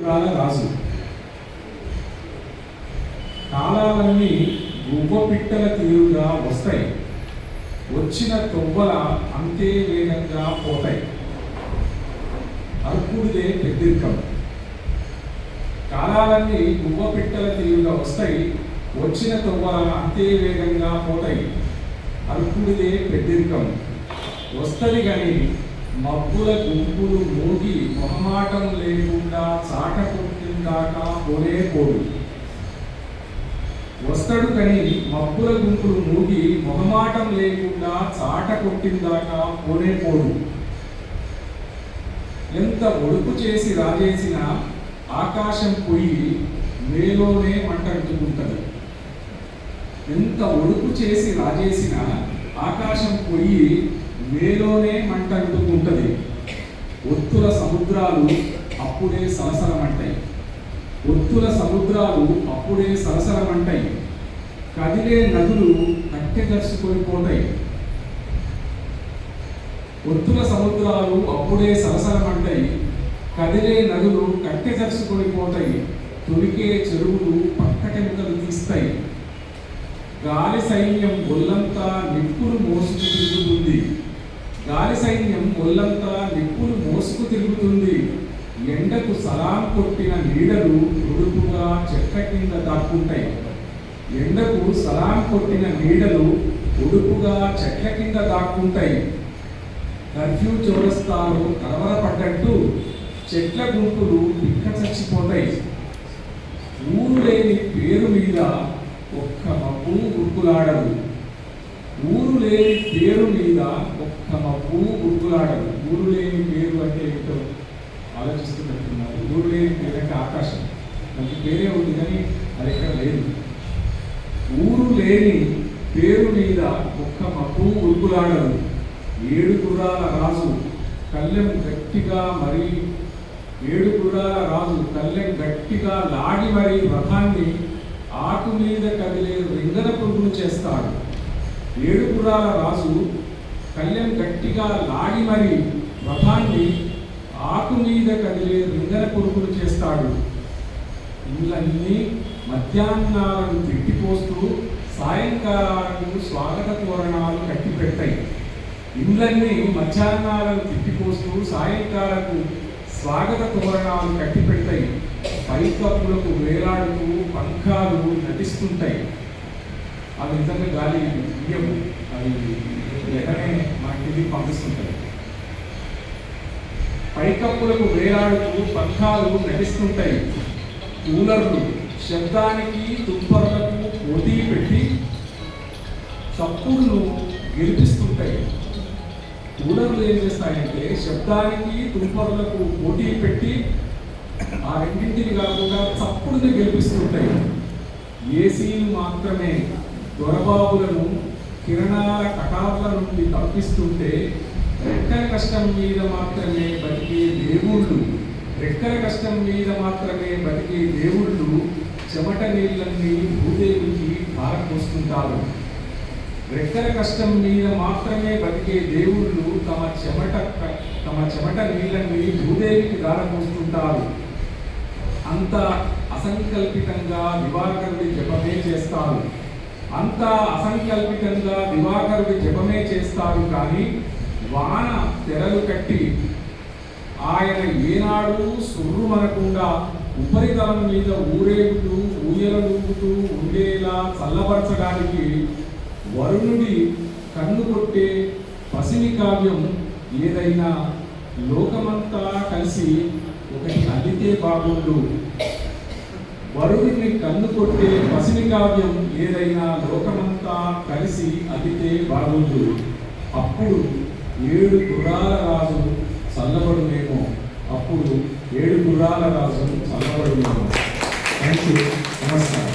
యుగాల రాజు. కాలాలన్నీ గువ్వ పిట్టల తీరుగా వస్తాయి, వచ్చిన తొవ్వల అంతే వేగంగా పోతాయి. అల్పుడిదే పెద్దిరికం. కాలాలన్నీ గువ్వ పిట్టల తీరుగా వస్తాయి, వచ్చిన తొవ్వల అంతే వేగంగా పోతాయి. అల్పుడిదే పెద్దిరికం. వస్తది గని మబ్బుల గుంపులు మోగి మొహమాటం లేకుండా చాట కొట్టిందాకా పోనే పోడు. వస్తడు కని మబ్బుల గుంపులు మూగి మొహమాటం లేకుండా చాట కొట్టిందాకా పోనే పోడు. ఎంత ఒడుపు చేసి రాజేసిన ఆకాశం పొయ్యి మేలోనే మంటంటుకుంటది. ఎంత ఒడుపు చేసి రాజేసిన ఆకాశం పొయ్యి మేలోనే మంటంటుకుంటది. ఒత్తుల సముద్రాలు అప్పుడే సలసలమంటాయి. ఒత్తుల సముద్రాలు అప్పుడే సలసలమంటాయి. కదిలే నదులు కట్టెదర్చుకొని పోతాయి. ఒత్తుల సముద్రాలు అప్పుడే సలసలమంటాయి. కదిలే నదులు కట్టెదర్చుకొని పోతాయి. తొలికే చెరువులు పక్కటెముకలు తీస్తాయి. గాలి సైన్యం ఒళ్ళంతా నిప్పులు మోసుకు తిరుగుతుంది. గాలి సైన్యం ఒళ్ళంతా నిప్పులు మోసుకు తిరుగుతుంది. ఎండకు సలాం కొట్టిన నీడలు ఉడుపుగా చెట్ల కింద దాక్కుంటాయి. ఎండకు సలాం కొట్టిన నీడలు ఉడుపుగా చెట్ల కింద దాక్కుంటాయి. కర్ఫ్యూ చౌరస్తాలో కలవరపడ్డట్టు చెట్ల గుంపులు పిక్క చచ్చిపోతాయి. ఊరు లేని పేరు మీద ఒక్క మబ్బు గుర్తులాడదు. ఊరు లేని పేరు మీద ఒక్క మబ్బు గుర్తులాడదు. ఊరు లేని పేరు అంటే ఏంటో ఆలోచిస్తున్నట్టున్నారు. ఊరు లేని పేరు అంటే ఆకాశం. మంచి పేరే ఉంది కానీ అది ఎక్కడ లేదు. ఊరు లేని పేరు మీద ఒక్క మబ్బు గుర్తులాడదు. 7 గుర్రాల రాజు కళ్ళెం గట్టిగా లాడి మరి రథాన్ని ఆకు మీద కదిలే రింగన పురుగును చేస్తాడు. 7 గుర్రాల రాజు కళ్ళెం గట్టిగా లాడి మరి రథాన్ని ఆకు మీద కదిలే రింగన పురుగును చేస్తాడు. ఇళ్ళన్నీ మధ్యాహ్నాలను తిట్టిపోస్తూ సాయంకాలాలకు స్వాగత తోరణాలు కట్టి పెడతాయి. ఇళ్ళన్నీ మధ్యాహ్నాలను తిట్టిపోస్తూ సాయంకాలకు స్వాగత తోరణాలు కట్టి పెడతాయి. పైకప్పులకు వేలాడుతూ పంఖాలు నటిస్తుంటాయి. అవి నిజంగా గాలి బియ్యము, అవి వెంటనే మన కిందికి పంపిస్తుంటాయి. పైకప్పులకు వేలాడుతూ పంఖాలు నటిస్తుంటాయి. కూలర్లు శబ్దానికి తుంపర్లకు పోటీ పెట్టి చప్పుడును గెలిపిస్తుంటాయి. కూలర్లు ఏం చేస్తాయంటే శబ్దానికి తుంపర్లకు పోటీ పెట్టి ఆ రెండింటిని కాకుండా చప్పుడుని గెలిపిస్తుంటాయి. ఏసీలు మాత్రమే దొరబాబులను కిరణాల కటార్ల నుండి తప్పిస్తుంటే రెక్కల కష్టం మీద మాత్రమే బతికే దేవుళ్ళు చెమట నీళ్ళన్నీ భూదేవికి ధారపోస్తుంటారు. రెక్కల కష్టం మీద మాత్రమే బతికే దేవుళ్ళు తమ చెమట నీళ్ళని భూదేవికి ధారపోస్తుంటారు. అంత అసంకల్పితంగా దివాకరుడి జపమే చేస్తారు. కానీ వాన తెరలు కట్టి ఆయన ఏనాడు సుర్రుమనకుండా ఉపరితలం మీద ఊరేగుతూ ఊయలూగుతూ ఉండేలా చల్లబరచడానికి వరుణుడి కన్ను కొట్టే పసిమి కావ్యం ఏదైనా లోకమంతా కలిసి ఒకటి అల్లితే బాగుండు. వరుణుడిని కన్ను కొట్టే పసిమి కావ్యం ఏదైనా లోకమంతా కలిసి అల్లితే బాగుండు. అప్పుడు 7 గుర్రాల రాజు చల్లబడునేమో. Thank you. నమస్కారం.